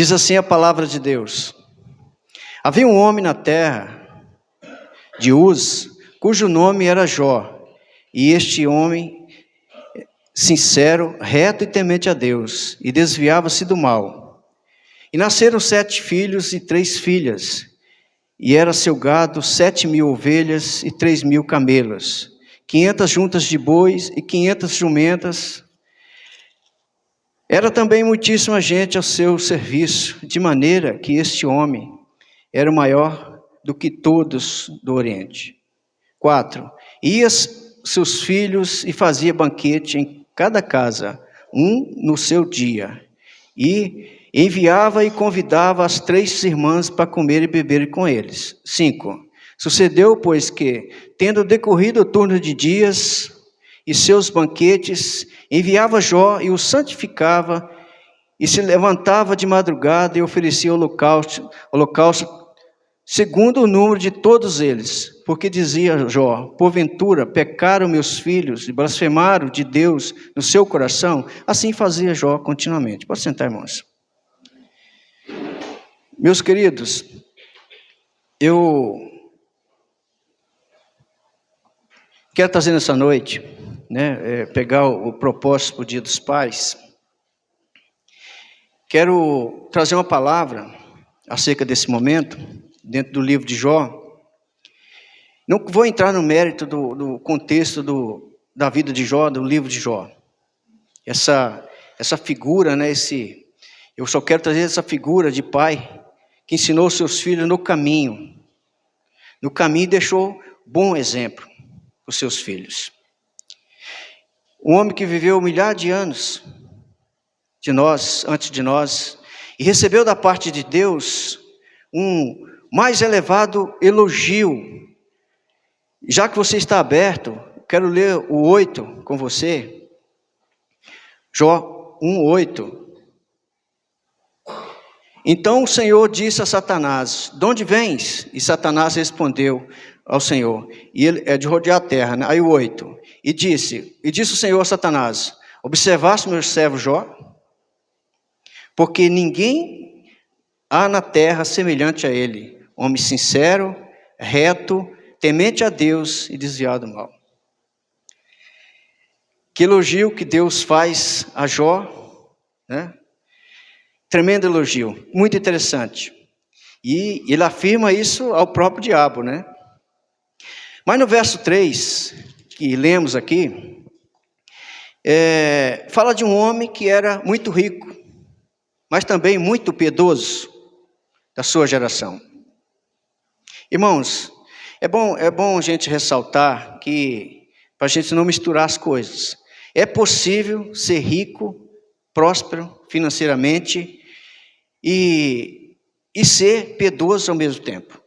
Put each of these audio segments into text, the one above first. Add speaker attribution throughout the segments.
Speaker 1: Diz assim a palavra de Deus: havia um homem na terra de Uz, cujo nome era Jó, e este homem, sincero, reto e temente a Deus, e desviava-se do mal. E nasceram 7 filhos e 3 filhas, e era seu gado 7.000 ovelhas e 3.000 camelos, 500 juntas de bois e 500 jumentas. Era também muitíssima gente ao seu serviço, de maneira que este homem era o maior do que todos do Oriente. 4. Ia seus filhos e fazia banquete em cada casa, um no seu dia. E enviava e convidava as 3 irmãs para comer e beber com eles. 5. Sucedeu, pois, que, tendo decorrido o turno de dias e seus banquetes, enviava Jó e o santificava, e se levantava de madrugada e oferecia holocausto segundo o número de todos eles, porque dizia Jó: porventura pecaram meus filhos e blasfemaram de Deus no seu coração? Assim fazia Jó continuamente. Pode sentar, irmãos. Meus queridos, eu quero trazer nessa noite, pegar o propósito para o Dia dos Pais. Quero trazer uma palavra acerca desse momento, dentro do livro de Jó. Não vou entrar no mérito do contexto da vida de Jó, do livro de Jó. Essa figura, eu só quero trazer essa figura de pai que ensinou seus filhos no caminho. No caminho deixou bom exemplo para os seus filhos. Um homem que viveu milhares de anos antes de nós, e recebeu da parte de Deus um mais elevado elogio. Já que você está aberto, quero ler o 8 com você. Jó 1:8. Então o Senhor disse a Satanás: de onde vens? E Satanás respondeu ao Senhor, e ele é de rodear a terra, né? Aí o 8. E disse o Senhor a Satanás: observaste meu servo Jó? Porque ninguém há na terra semelhante a ele, homem sincero, reto, temente a Deus e desviado do mal. Que elogio que Deus faz a Jó, né? Tremendo elogio, muito interessante. E ele afirma isso ao próprio diabo, né? Mas no verso 3, que lemos aqui, fala de um homem que era muito rico, mas também muito piedoso da sua geração. Irmãos, é bom a gente ressaltar que, para a gente não misturar as coisas, é possível ser rico, próspero financeiramente e ser piedoso ao mesmo tempo.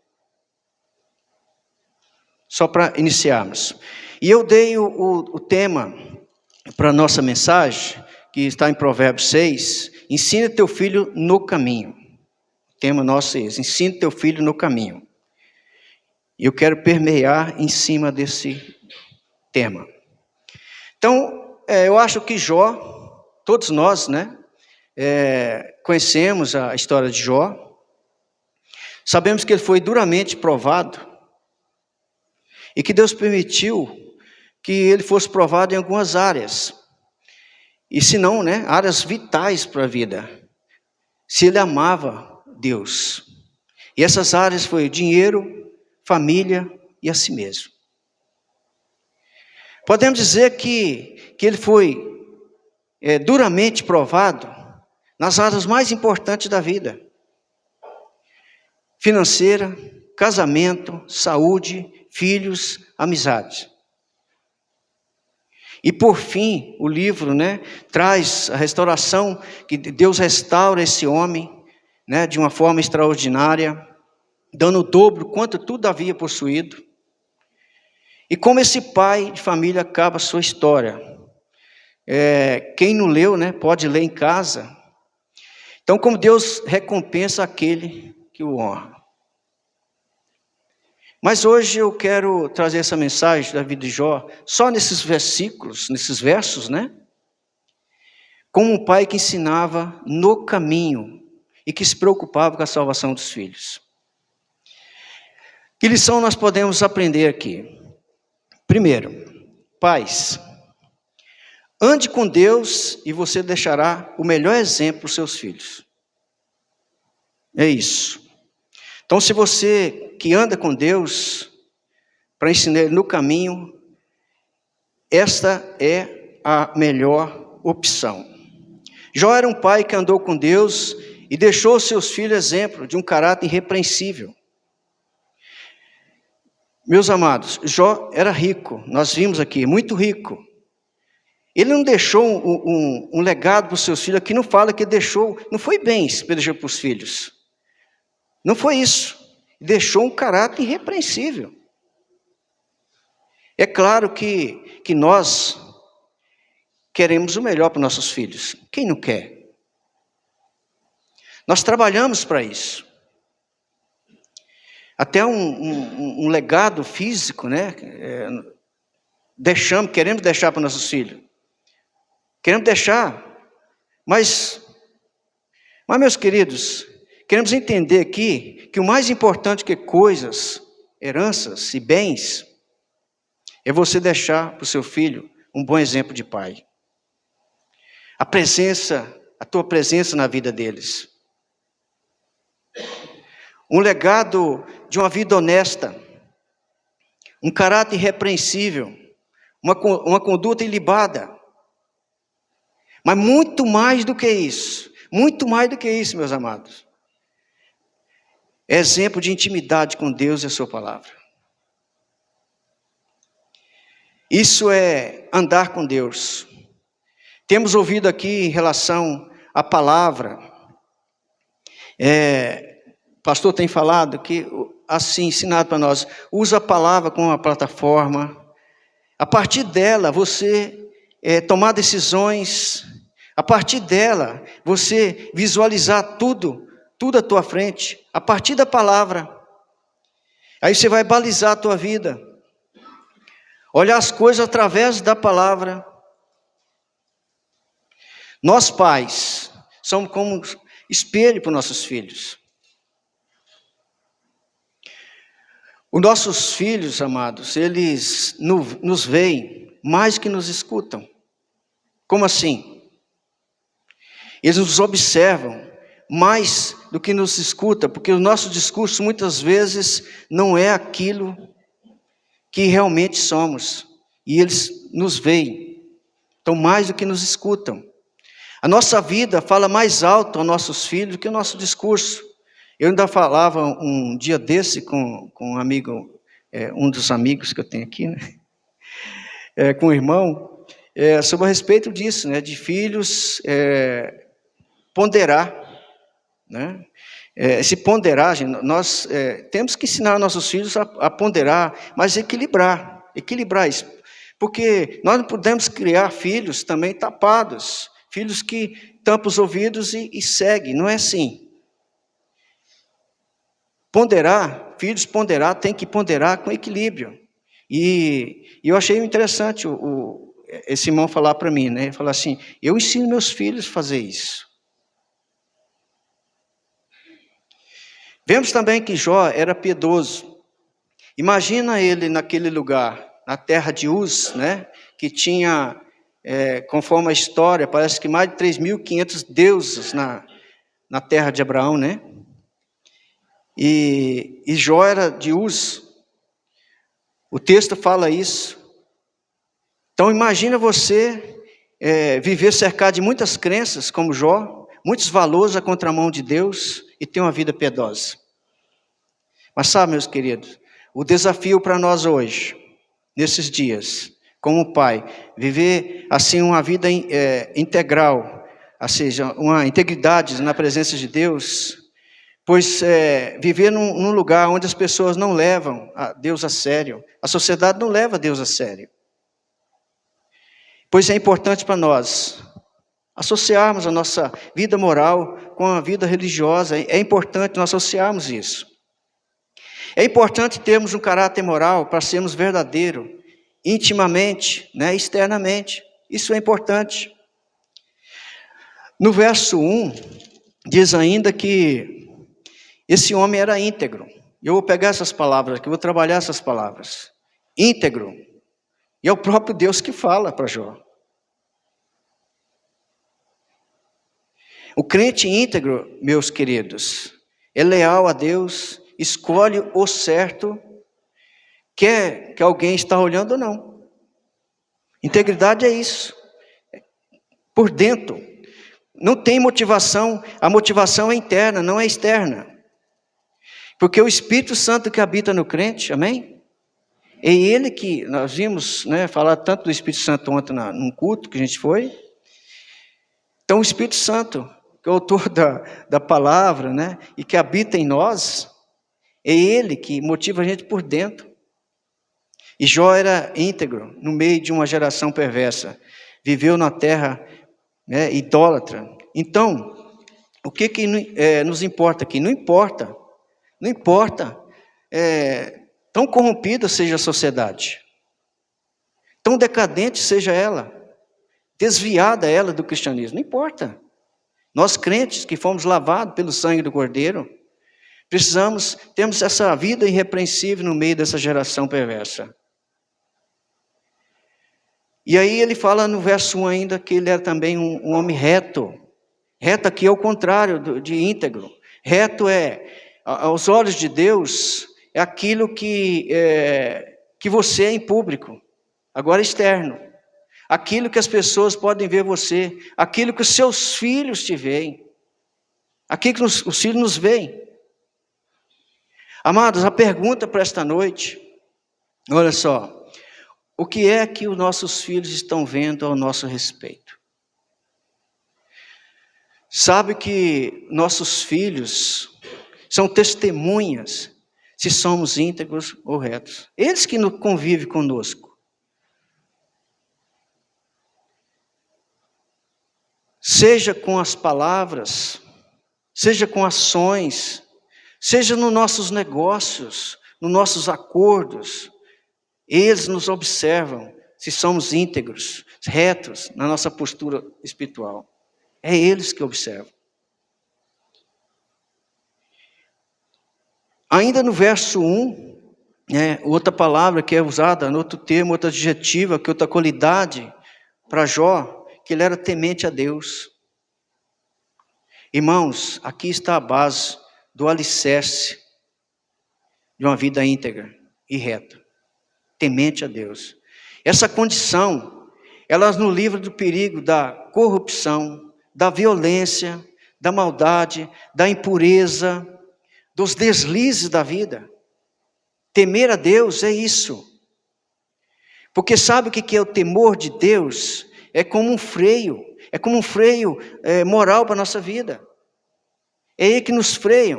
Speaker 1: Só para iniciarmos. E eu dei o tema para a nossa mensagem, que está em Provérbios 6, ensina teu filho no caminho. O tema nosso é esse: ensina teu filho no caminho. E eu quero permear em cima desse tema. Então, eu acho que Jó, todos nós, conhecemos a história de Jó. Sabemos que ele foi duramente provado. E que Deus permitiu que ele fosse provado em algumas áreas. E se não, áreas vitais para a vida. Se ele amava Deus. E essas áreas foi dinheiro, família e a si mesmo. Podemos dizer que ele foi duramente provado nas áreas mais importantes da vida: financeira, casamento, saúde, filhos, amizades. E por fim, o livro traz a restauração, que Deus restaura esse homem de uma forma extraordinária, dando o dobro quanto tudo havia possuído. E como esse pai de família acaba a sua história. Quem não leu, pode ler em casa. Então, como Deus recompensa aquele que o honra. Mas hoje eu quero trazer essa mensagem da vida de Jó, só nesses versículos, nesses versos, como um pai que ensinava no caminho. e que se preocupava com a salvação dos filhos. Que lição nós podemos aprender aqui? Primeiro, pais, ande com Deus e você deixará o melhor exemplo para os seus filhos. É isso. Então, se você que anda com Deus, para ensinar Ele no caminho, esta é a melhor opção. Jó era um pai que andou com Deus e deixou seus filhos exemplo de um caráter irrepreensível. Meus amados, Jó era rico, nós vimos aqui, muito rico. Ele não deixou um legado para os seus filhos, aqui não fala que deixou, não foi bens para deixar para os filhos. Não foi isso. Deixou um caráter irrepreensível. É claro que nós queremos o melhor para os nossos filhos. Quem não quer? Nós trabalhamos para isso. Até um legado físico, né? Queremos deixar para os nossos filhos. Queremos deixar. Mas, meus queridos, queremos entender aqui que o mais importante que coisas, heranças e bens, é você deixar para o seu filho um bom exemplo de pai. A tua presença na vida deles. Um legado de uma vida honesta, um caráter irrepreensível, uma conduta ilibada. Mas muito mais do que isso, meus amados. É exemplo de intimidade com Deus e a sua palavra. Isso é andar com Deus. Temos ouvido aqui em relação à palavra, o pastor tem falado que, assim, ensinado para nós, usa a palavra como uma plataforma. A partir dela, você tomar decisões. A partir dela, você visualizar tudo à tua frente. A partir da palavra. Aí você vai balizar a tua vida. Olhar as coisas através da palavra. Nós pais, somos como espelho para os nossos filhos. Os nossos filhos, amados, eles nos veem mais que nos escutam. Como assim? Eles nos observam mais do que nos escutam, porque o nosso discurso muitas vezes não é aquilo que realmente somos. E eles nos veem, então mais do que nos escutam. A nossa vida fala mais alto aos nossos filhos do que o nosso discurso. Eu ainda falava um dia desse com um amigo, um dos amigos que eu tenho aqui, né? Com o irmão, sobre a respeito disso, né? De filhos ponderar, né? Esse ponderar, nós temos que ensinar nossos filhos a ponderar, mas equilibrar isso. Porque nós não podemos criar filhos também tapados, filhos que tampam os ouvidos e seguem, não é assim. Filhos tem que ponderar com equilíbrio. E eu achei interessante esse irmão falar para mim, né? Ele falou assim, eu ensino meus filhos a fazer isso. Vemos também que Jó era piedoso. Imagina ele naquele lugar, na terra de Uz, né? Que tinha, conforme a história, parece que mais de 3.500 deuses na terra de Abraão, né? E Jó era de Uz. O texto fala isso. Então imagina você viver cercado de muitas crenças como Jó, muitos valores à contramão de Deus e ter uma vida piedosa. Mas sabe, meus queridos, o desafio para nós hoje, nesses dias, como pai, viver assim uma vida integral, ou seja, uma integridade na presença de Deus. Pois viver num lugar onde as pessoas não levam a Deus a sério, a sociedade não leva Deus a sério. Pois é importante para nós associarmos a nossa vida moral com a vida religiosa, é importante nós associarmos isso. É importante termos um caráter moral para sermos verdadeiros, intimamente, né, externamente. Isso é importante. No verso 1, diz ainda que esse homem era íntegro. Eu vou pegar essas palavras aqui, vou trabalhar essas palavras. Íntegro. E é o próprio Deus que fala para Jó. O crente íntegro, meus queridos, é leal a Deus, escolhe o certo, quer que alguém está olhando ou não. Integridade é isso. Por dentro. Não tem motivação, a motivação é interna, não é externa. Porque o Espírito Santo que habita no crente, amém? É ele que, nós vimos, falar tanto do Espírito Santo ontem num culto que a gente foi. Então o Espírito Santo, que é o autor da palavra, e que habita em nós, é ele que motiva a gente por dentro. E Jó era íntegro no meio de uma geração perversa. Viveu na terra idólatra. Então, o que nos importa aqui? Não importa tão corrompida seja a sociedade, tão decadente seja ela, desviada ela do cristianismo, não importa. Nós crentes que fomos lavados pelo sangue do Cordeiro, temos essa vida irrepreensível no meio dessa geração perversa. E aí ele fala no verso 1 ainda que ele era também um homem reto. Reto aqui é o contrário de íntegro. Reto aos olhos de Deus, é aquilo que você é em público, agora externo. Aquilo que as pessoas podem ver você, aquilo que os seus filhos te veem, aquilo que os filhos nos veem. Amados, a pergunta para esta noite, olha só, o que é que os nossos filhos estão vendo ao nosso respeito? Sabe que nossos filhos são testemunhas se somos íntegros ou retos. Eles que convivem conosco. Seja com as palavras, seja com ações, seja nos nossos negócios, nos nossos acordos, eles nos observam se somos íntegros, retos na nossa postura espiritual. É eles que observam. Ainda no verso 1, outra palavra que é usada, outro termo, outra adjetiva, que outra qualidade para Jó, que ele era temente a Deus. Irmãos, aqui está a base do alicerce de uma vida íntegra e reta. Temente a Deus. Essa condição, ela nos livra do perigo da corrupção, da violência, da maldade, da impureza, dos deslizes da vida. Temer a Deus é isso. Porque sabe o que é o temor de Deus? É como um freio moral para a nossa vida. É ele que nos freia,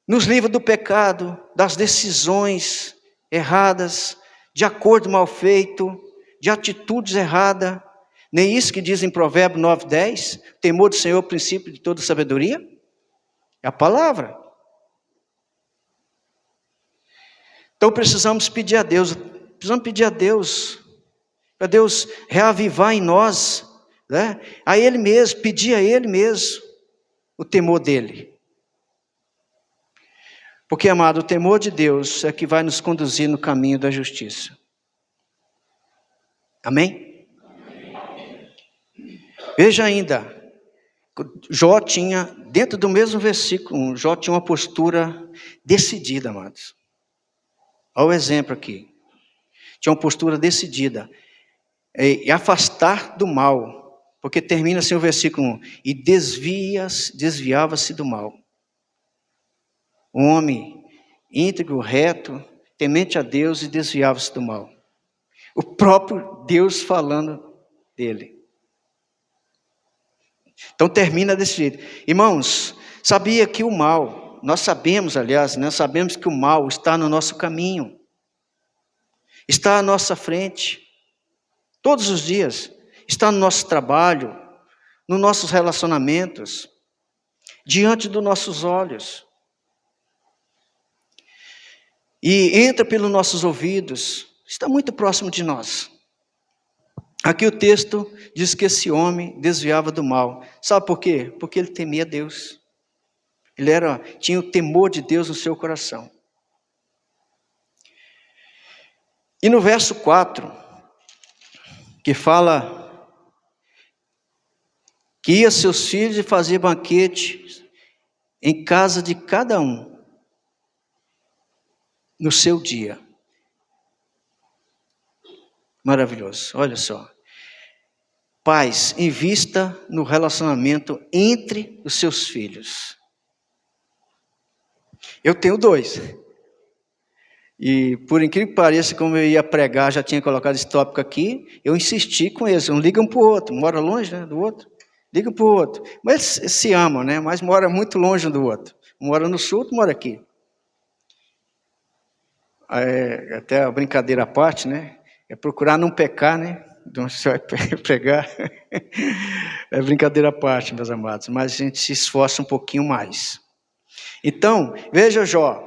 Speaker 1: nos livra do pecado, das decisões erradas, de acordo mal feito, de atitudes erradas. Nem isso que diz em Provérbios 9:10, temor do Senhor é o princípio de toda sabedoria? É a palavra. Então precisamos pedir a Deus, para Deus reavivar em nós, a Ele mesmo, pedir a Ele mesmo o temor dEle. Porque, amado, o temor de Deus é que vai nos conduzir no caminho da justiça. Amém? Veja ainda, Jó tinha, dentro do mesmo versículo, Jó tinha uma postura decidida, amados. Olha o exemplo aqui. Tinha uma postura decidida. E afastar do mal. Porque termina assim o versículo 1. E desviava-se do mal. Um homem íntegro, reto, temente a Deus e desviava-se do mal. O próprio Deus falando dele. Então termina desse jeito. Irmãos, sabia que o mal, nós sabemos, aliás, sabemos que o mal está no nosso caminho. Está à nossa frente. Todos os dias. Está no nosso trabalho, nos nossos relacionamentos, diante dos nossos olhos. E entra pelos nossos ouvidos, está muito próximo de nós. Aqui o texto diz que esse homem desviava do mal. Sabe por quê? Porque ele temia Deus. Ele tinha o temor de Deus no seu coração. E no verso 4, que fala que ia seus filhos e fazia banquete em casa de cada um, no seu dia. Maravilhoso, olha só. Pais, invista no relacionamento entre os seus filhos. Eu tenho 2. E por incrível que pareça, como eu ia pregar, já tinha colocado esse tópico aqui, eu insisti com eles, um liga um para o outro, mora longe, né, do outro, liga para o outro. Mas eles se amam, né, mas mora muito longe um do outro. Um mora no sul, outro mora aqui. Até a brincadeira à parte, né, é procurar não pecar, né, então você vai pregar. É brincadeira à parte, meus amados, mas a gente se esforça um pouquinho mais. Então, veja Jó.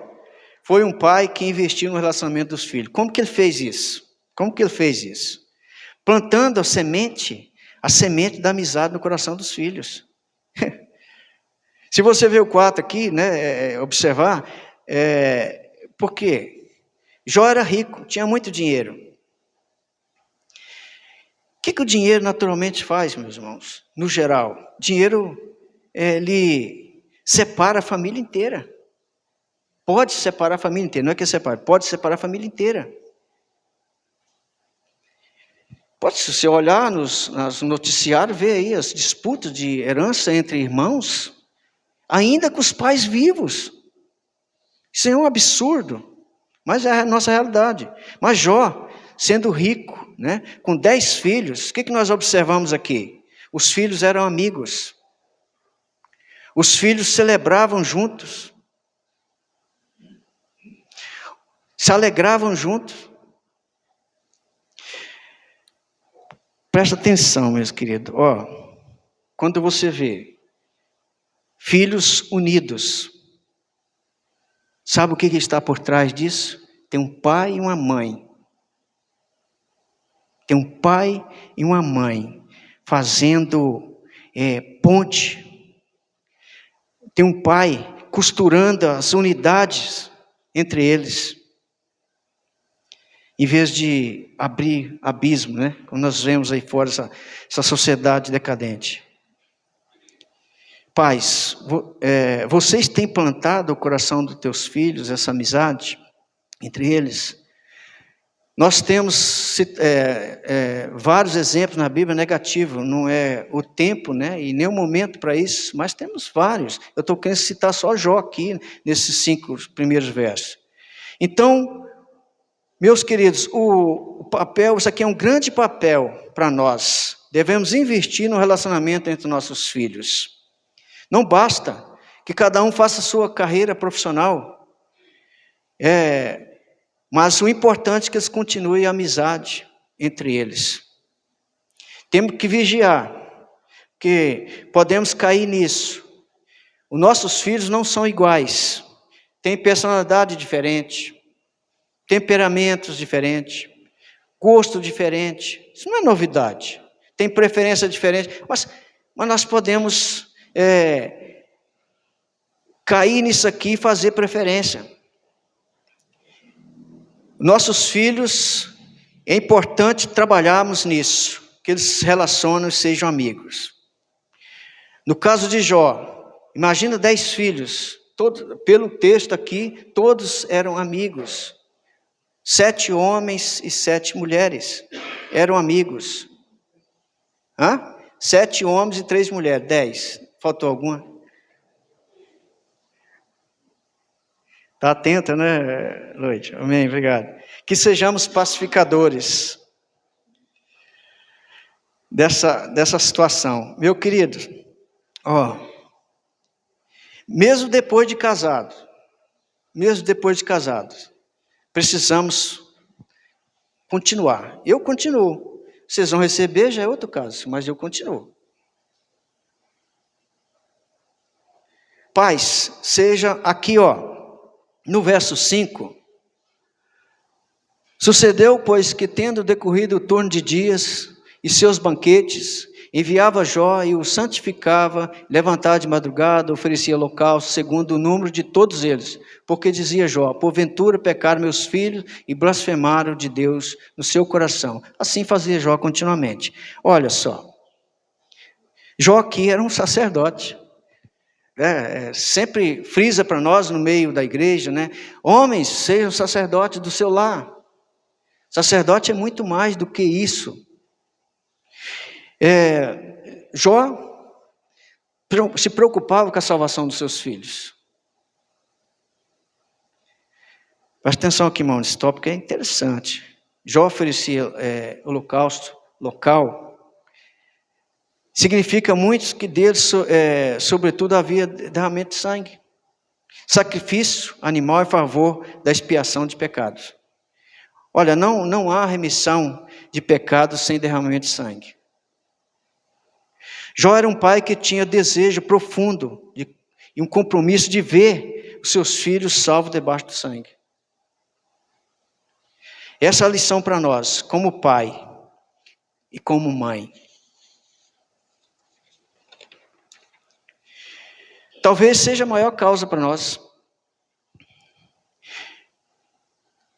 Speaker 1: Foi um pai que investiu no relacionamento dos filhos. Como que ele fez isso? Como que ele fez isso? Plantando a semente da amizade no coração dos filhos. Se você ver o 4 aqui, né, observar, por quê? Jó era rico, tinha muito dinheiro. O que o dinheiro naturalmente faz, meus irmãos? No geral, dinheiro, ele separa a família inteira. Pode separar a família inteira, não é que separa, pode separar a família inteira. Se você olhar nos noticiários, ver aí as disputas de herança entre irmãos, ainda com os pais vivos. Isso é um absurdo, mas é a nossa realidade. Mas Jó, sendo rico, né, com 10 filhos, o que nós observamos aqui? Os filhos eram amigos. Os filhos celebravam juntos. Se alegravam juntos. Presta atenção, meus queridos. Quando você vê filhos unidos, sabe o que está por trás disso? Tem um pai e uma mãe. Tem um pai e uma mãe fazendo ponte. Tem um pai costurando as unidades entre eles. Em vez de abrir abismo, né? Como nós vemos aí fora essa sociedade decadente. Pais, vocês têm plantado o coração dos teus filhos, essa amizade entre eles? Nós temos vários exemplos na Bíblia negativos, não é o tempo, né? E nem o momento para isso, mas temos vários. Eu estou querendo citar só Jó aqui, nesses 5 primeiros versos. Então, meus queridos, isso aqui é um grande papel para nós. Devemos investir no relacionamento entre nossos filhos. Não basta que cada um faça a sua carreira profissional. Mas o importante é que eles continuem a amizade entre eles. Temos que vigiar, porque podemos cair nisso. Os nossos filhos não são iguais. Têm personalidade diferente. Temperamentos diferentes, gosto diferente, isso não é novidade, tem preferência diferente, mas nós podemos cair nisso aqui e fazer preferência. Nossos filhos, é importante trabalharmos nisso, que eles se relacionem e sejam amigos. No caso de Jó, imagina 10 filhos, pelo texto aqui, todos eram amigos. 7 homens e 7 mulheres eram amigos. 7 homens e 3 mulheres, 10. Faltou alguma? Está atenta, né, Loide? Amém, obrigado. Que sejamos pacificadores dessa situação. Meu querido, mesmo depois de casados, precisamos continuar. Eu continuo. Vocês vão receber, já é outro caso, mas eu continuo. Pais, seja aqui, no verso 5. Sucedeu, pois, que tendo decorrido o turno de dias, e seus banquetes, enviava Jó e o santificava, levantava de madrugada, oferecia holocausto, segundo o número de todos eles. Porque dizia Jó: porventura pecaram meus filhos e blasfemaram de Deus no seu coração. Assim fazia Jó continuamente. Olha só, Jó aqui era um sacerdote. Sempre frisa para nós no meio da igreja, né? Homens, sejam sacerdotes do seu lar. Sacerdote é muito mais do que isso. Jó se preocupava com a salvação dos seus filhos. Presta atenção aqui, irmão, nesse tópico é interessante. Jó oferecia holocausto local. Significa muito que deles, sobretudo, havia derramamento de sangue. Sacrifício animal em favor da expiação de pecados. Olha, não há remissão de pecados sem derramamento de sangue. Jó era um pai que tinha desejo profundo e um compromisso de ver os seus filhos salvos debaixo do sangue. Essa é a lição para nós, como pai e como mãe. Talvez seja a maior causa para nós.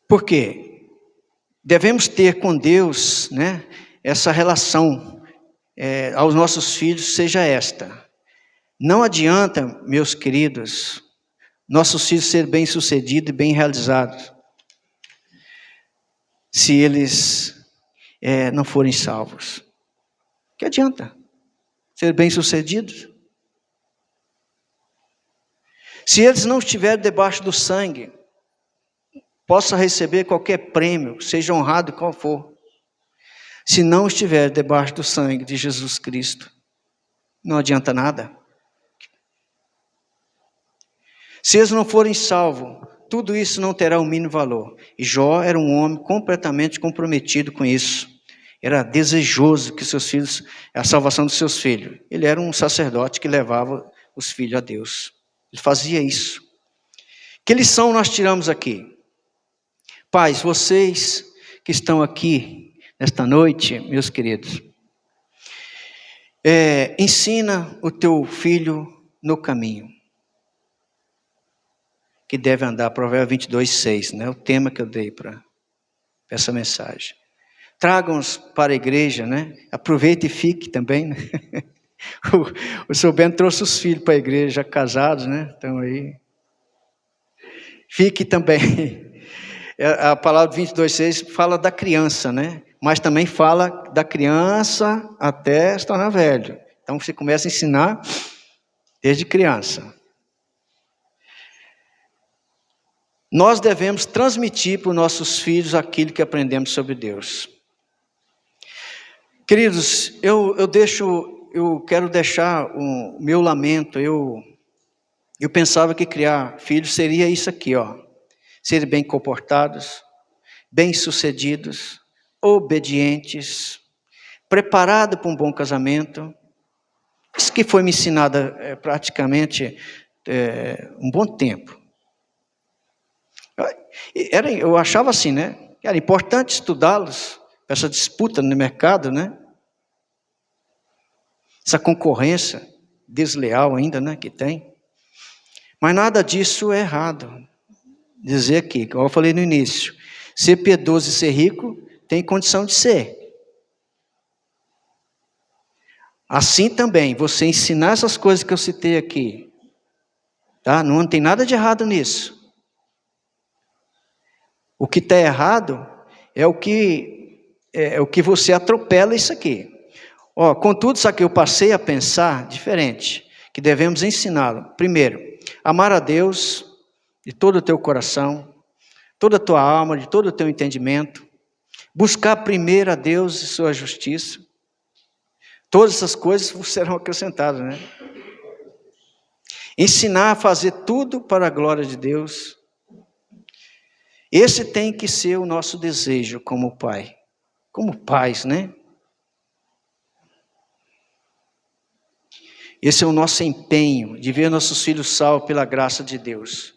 Speaker 1: Por quê? Devemos ter com Deus, né, essa relação aos nossos filhos seja esta. Não adianta, meus queridos, nossos filhos serem bem-sucedidos e bem realizados, se eles não forem salvos. Que adianta ser bem-sucedidos? Se eles não estiverem debaixo do sangue, possa receber qualquer prêmio, seja honrado qual for. Se não estiver debaixo do sangue de Jesus Cristo, não adianta nada. Se eles não forem salvos, tudo isso não terá o mínimo valor. E Jó era um homem completamente comprometido com isso. Era desejoso que seus filhos, a salvação dos seus filhos. Ele era um sacerdote que levava os filhos a Deus. Ele fazia isso. Que lição nós tiramos aqui? Pais, vocês que estão aqui nesta noite, meus queridos, ensina o teu filho no caminho que deve andar, Provérbios 22:6, né? O tema que eu dei para essa mensagem. Tragam-os para a igreja, né? Aproveite e fique também, né? O seu Bento trouxe os filhos para a igreja, já casados, né? Estão aí. Fique também. A palavra 22:6 fala da criança, né? Mas também fala da criança até se tornar velho. Então você começa a ensinar desde criança. Nós devemos transmitir para os nossos filhos aquilo que aprendemos sobre Deus. Queridos, eu quero deixar o meu lamento. Eu pensava que criar filhos seria isso aqui, ó. Serem bem comportados, bem-sucedidos, obedientes, preparados para um bom casamento. Isso que foi me ensinado praticamente um bom tempo. Eu achava assim, né? Era importante estudá-los, essa disputa no mercado, né? Essa concorrência desleal ainda, né, que tem. Mas nada disso é errado. Dizer aqui, como eu falei no início, ser piedoso e ser rico tem condição de ser. Assim também, você ensinar essas coisas que eu citei aqui, tá? Não tem nada de errado nisso. O que está errado é o que você atropela isso aqui. Contudo, isso aqui eu passei a pensar diferente, que devemos ensiná-lo. Primeiro, amar a Deus de todo o teu coração, toda a tua alma, de todo o teu entendimento. Buscar primeiro a Deus e sua justiça. Todas essas coisas serão acrescentadas, né? Ensinar a fazer tudo para a glória de Deus. Esse tem que ser o nosso desejo como pai. Como pais, né? Esse é o nosso empenho de ver nossos filhos salvos pela graça de Deus.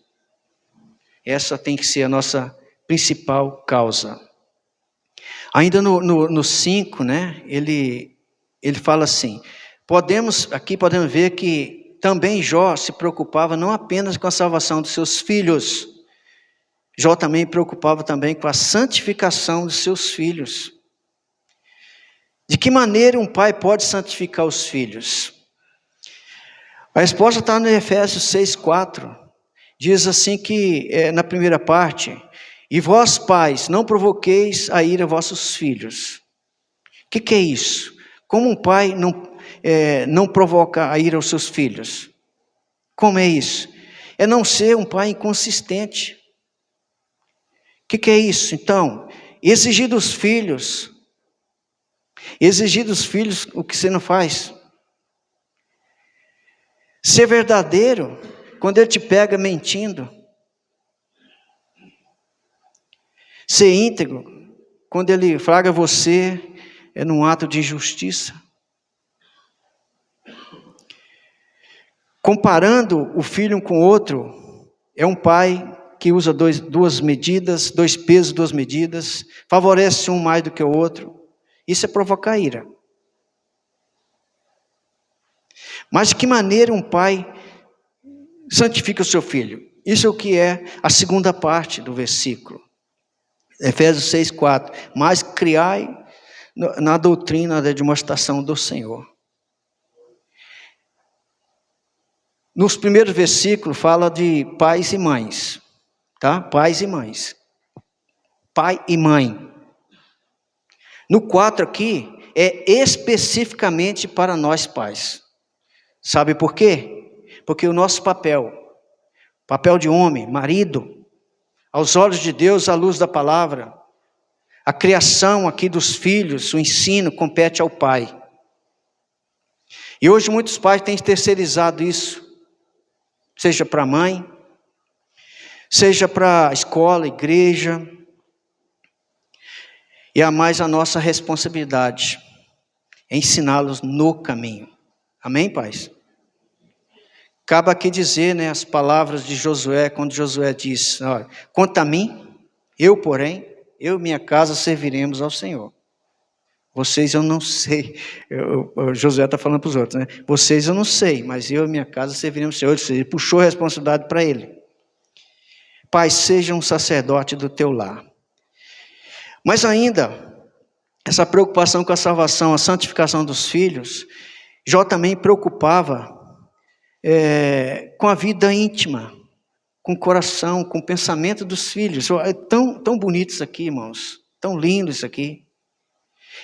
Speaker 1: Essa tem que ser a nossa principal causa. Ainda no 5, né, ele fala assim, aqui podemos ver que também Jó se preocupava não apenas com a salvação dos seus filhos, Jó também preocupava também com a santificação dos seus filhos. De que maneira um pai pode santificar os filhos? A resposta está no Efésios 6,4. Diz assim que, na primeira parte, e vós pais, não provoqueis a ira vossos filhos. O que é isso? Como um pai não provoca a ira aos seus filhos? Como é isso? É não ser um pai inconsistente. O que é isso? Então, exigir dos filhos o que você não faz. Ser verdadeiro quando ele te pega mentindo. Ser íntegro quando ele flagra você num ato de injustiça. Comparando o filho um com o outro, é um pai que usa duas medidas, 2 pesos, 2 medidas, favorece um mais do que o outro. Isso é provocar ira. Mas de que maneira um pai santifica o seu filho? Isso é o que é a segunda parte do versículo. Efésios 6,4. Mas criai na doutrina da demonstração do Senhor. Nos primeiros versículos fala de pais e mães. Tá? Pais e mães. Pai e mãe. No 4 aqui, é especificamente para nós pais. Sabe por quê? Porque o nosso papel de homem, marido, aos olhos de Deus, à luz da palavra, a criação aqui dos filhos, o ensino compete ao pai. E hoje muitos pais têm terceirizado isso, seja para a mãe, seja para a escola, igreja, e a mais a nossa responsabilidade é ensiná-los no caminho. Amém, pais? Cabe aqui dizer, né, as palavras de Josué, quando Josué diz, olha, quanto a mim, porém, eu e minha casa serviremos ao Senhor. Vocês eu não sei, Josué está falando para os outros, né? Vocês eu não sei, mas eu e minha casa serviremos ao Senhor. Ele puxou a responsabilidade para ele. Pai, seja um sacerdote do teu lar. Mas ainda, essa preocupação com a salvação, a santificação dos filhos, Jó também preocupava com a vida íntima, com o coração, com o pensamento dos filhos. É tão bonito isso aqui, irmãos, tão lindo isso aqui.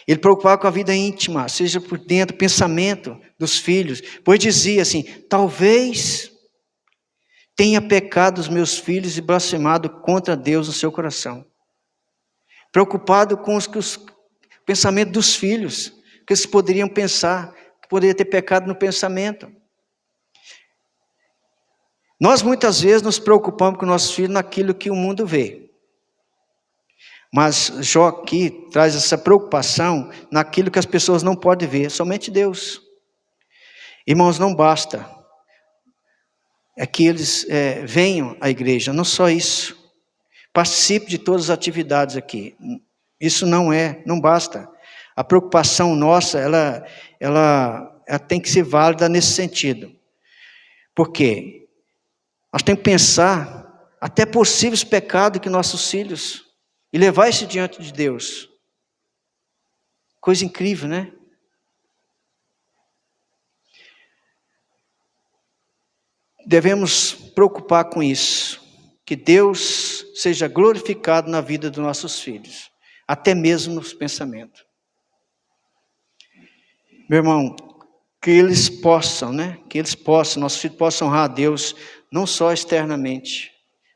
Speaker 1: Ele preocupava com a vida íntima, seja por dentro, pensamento dos filhos, pois dizia assim, talvez tenha pecado os meus filhos e blasfemado contra Deus no seu coração. Preocupado com os pensamentos dos filhos, que eles poderiam pensar, que poderia ter pecado no pensamento. Nós muitas vezes nos preocupamos com nossos filhos naquilo que o mundo vê. Mas Jó aqui traz essa preocupação naquilo que as pessoas não podem ver, somente Deus. Irmãos, não basta que eles venham à igreja, não só isso. Participe de todas as atividades aqui. Isso não basta. A preocupação nossa, ela tem que ser válida nesse sentido. Por quê? Nós temos que pensar até possíveis pecados que nossos filhos e levar isso diante de Deus. Coisa incrível, né? Devemos preocupar com isso, que Deus seja glorificado na vida dos nossos filhos, até mesmo nos pensamentos. Meu irmão, que eles possam, nossos filhos possam honrar a Deus, não só externamente,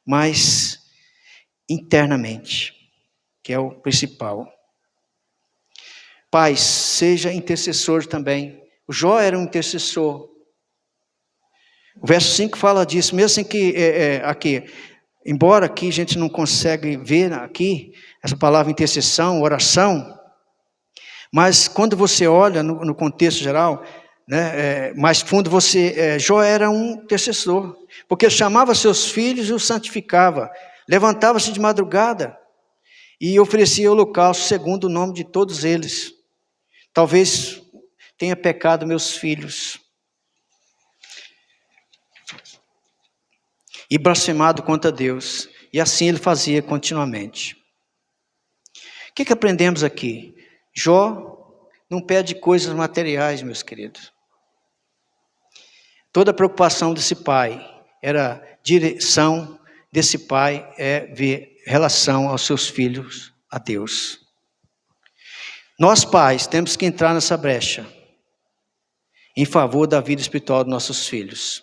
Speaker 1: mas internamente, que é o principal. Pai, seja intercessor também. O Jó era um intercessor. O verso 5 fala disso, mesmo assim que aqui, embora aqui a gente não consegue ver aqui essa palavra intercessão, oração, mas quando você olha no contexto geral, né, mais fundo, Jó era um intercessor, porque chamava seus filhos e os santificava, levantava-se de madrugada, e oferecia holocausto segundo o nome de todos eles. Talvez tenha pecado meus filhos e blasfemado contra Deus. E assim ele fazia continuamente. O que aprendemos aqui? Jó não pede coisas materiais, meus queridos. Toda a preocupação desse pai era direção desse pai é ver relação aos seus filhos a Deus. Nós pais temos que entrar nessa brecha em favor da vida espiritual dos nossos filhos.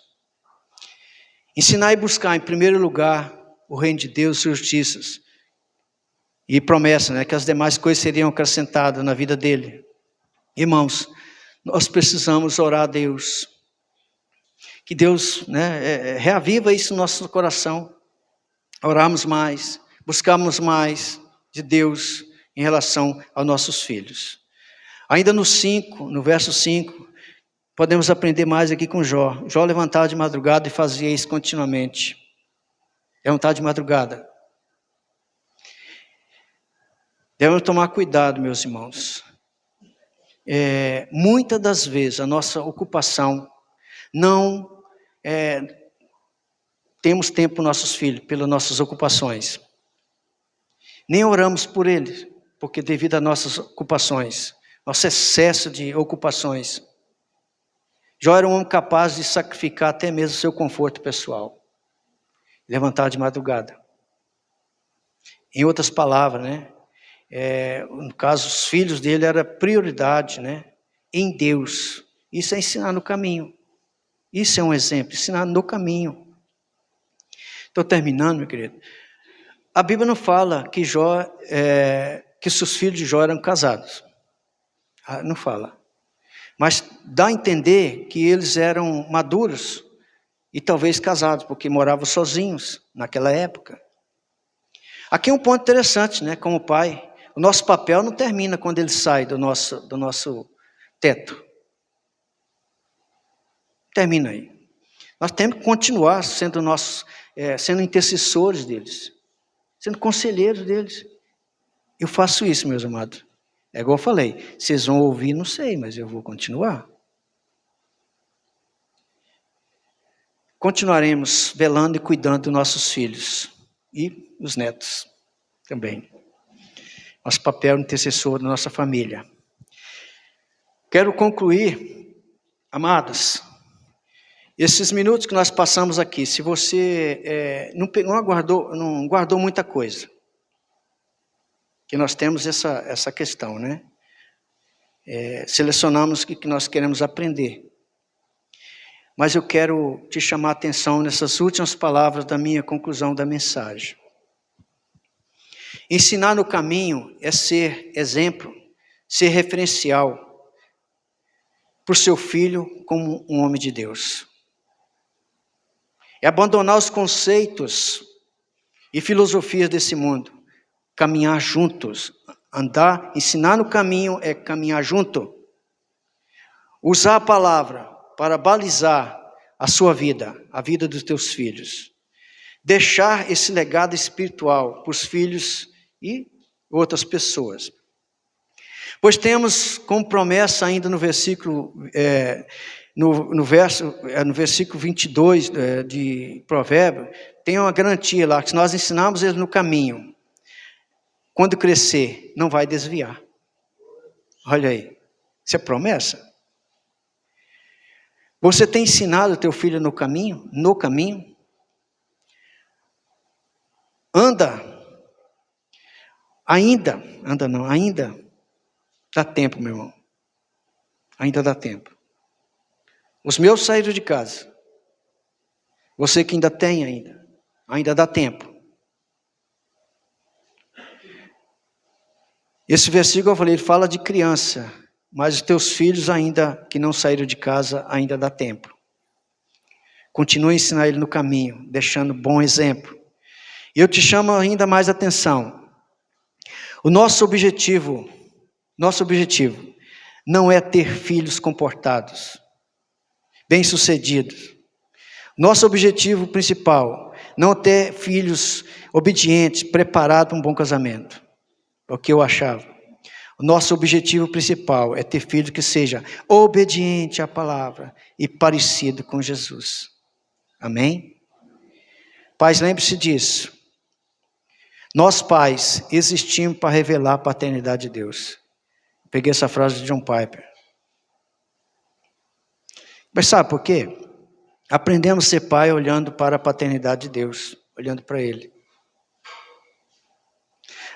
Speaker 1: Ensinar e buscar em primeiro lugar o reino de Deus, suas justiças e promessa, né, que as demais coisas seriam acrescentadas na vida dele. Irmãos, nós precisamos orar a Deus. Que Deus, né, reaviva isso no nosso coração. Orarmos mais, buscarmos mais de Deus em relação aos nossos filhos. Ainda no verso 5, podemos aprender mais aqui com Jó. Jó levantava de madrugada e fazia isso continuamente. Levantava de madrugada. Devemos tomar cuidado, meus irmãos. Muitas das vezes a nossa ocupação não temos tempo para nossos filhos, pelas nossas ocupações. Nem oramos por eles, porque devido às nossas ocupações, nosso excesso de ocupações. Jó era um homem capaz de sacrificar até mesmo o seu conforto pessoal. Levantar de madrugada. Em outras palavras, né? No caso, os filhos dele era prioridade, né? Em Deus. Isso é ensinar no caminho. Isso é um exemplo, ensinar no caminho. Estou terminando, meu querido. A Bíblia não fala que que os filhos de Jó eram casados. Não fala. Mas dá a entender que eles eram maduros e talvez casados, porque moravam sozinhos naquela época. Aqui é um ponto interessante, né? Como pai, o nosso papel não termina quando ele sai do nosso teto. Termina aí. Nós temos que continuar sendo sendo intercessores deles, sendo conselheiros deles. Eu faço isso, meus amados. É igual eu falei, vocês vão ouvir, não sei, mas eu vou continuar. Continuaremos velando e cuidando dos nossos filhos e os netos também. Nosso papel intercessor da nossa família. Quero concluir, amados, esses minutos que nós passamos aqui, se você não guardou muita coisa, que nós temos essa questão, né? Selecionamos o que nós queremos aprender. Mas eu quero te chamar a atenção nessas últimas palavras da minha conclusão da mensagem. Ensinar no caminho é ser exemplo, ser referencial para o seu filho como um homem de Deus. É abandonar os conceitos e filosofias desse mundo. Caminhar juntos. Ensinar no caminho é caminhar junto. Usar a palavra para balizar a sua vida, a vida dos teus filhos. Deixar esse legado espiritual para os filhos e outras pessoas. Pois temos como promessa ainda no versículo, no versículo 22 de Provérbios, tem uma garantia lá, que se nós ensinarmos ele no caminho, quando crescer, não vai desviar. Olha aí, isso é promessa? Você tem ensinado o teu filho no caminho? No caminho? Ainda dá tempo, meu irmão. Ainda dá tempo. Os meus saíram de casa. Você que ainda tem ainda dá tempo. Esse versículo eu falei, ele fala de criança, mas os teus filhos ainda que não saíram de casa, ainda dá tempo. Continue a ensinar ele no caminho, deixando bom exemplo. E eu te chamo ainda mais atenção. O nosso objetivo não é ter filhos comportados, bem-sucedidos. Nosso objetivo principal não é ter filhos obedientes, preparados para um bom casamento. o que eu achava. O nosso objetivo principal é ter filho que seja obediente à palavra e parecido com Jesus. Amém? Pais, lembre-se disso. Nós pais existimos para revelar a paternidade de Deus. Peguei essa frase de John Piper. Mas sabe por quê? Aprendemos a ser pai olhando para a paternidade de Deus, olhando para Ele.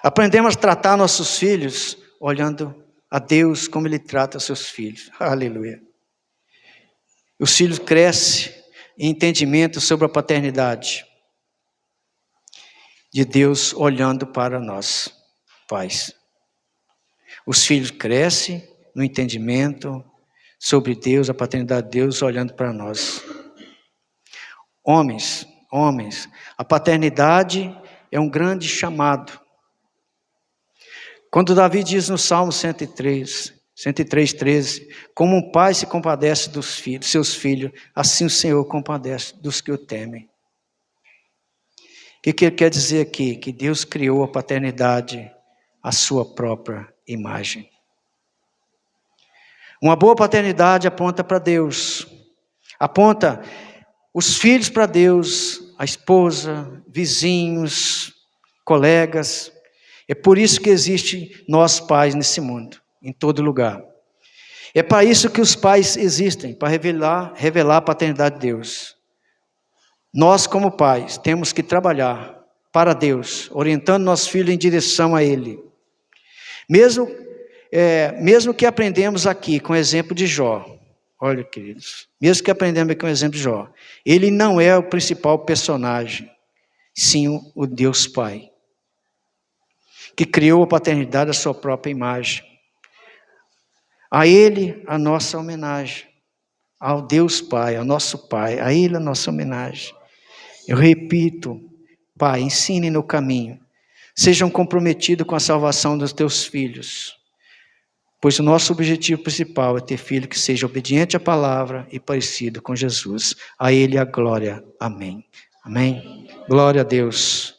Speaker 1: Aprendemos a tratar nossos filhos olhando a Deus como Ele trata seus filhos. Aleluia. Os filhos crescem em entendimento sobre a paternidade de Deus olhando para nós, pais. Os filhos crescem no entendimento sobre Deus, a paternidade de Deus olhando para nós. Homens, a paternidade é um grande chamado. Quando Davi diz no Salmo 103:13, como um pai se compadece dos seus filhos, assim o Senhor compadece dos que o temem. O que ele quer dizer aqui? Que Deus criou a paternidade à sua própria imagem. Uma boa paternidade aponta para Deus, aponta os filhos para Deus, a esposa, vizinhos, colegas. É por isso que existem nós pais nesse mundo, em todo lugar. É para isso que os pais existem, para revelar a paternidade de Deus. Nós, como pais, temos que trabalhar para Deus, orientando nossos filhos em direção a Ele. Mesmo que aprendemos aqui com o exemplo de Jó, olha, queridos, mesmo que aprendemos aqui com o exemplo de Jó, ele não é o principal personagem, sim o Deus Pai, que criou a paternidade à sua própria imagem. A Ele a nossa homenagem, ao Deus Pai, ao nosso Pai, a Ele a nossa homenagem. Eu repito, Pai, ensine no caminho, sejam comprometidos com a salvação dos teus filhos, pois o nosso objetivo principal é ter filho que seja obediente à palavra e parecido com Jesus. A Ele a glória. Amém. Amém. Glória a Deus.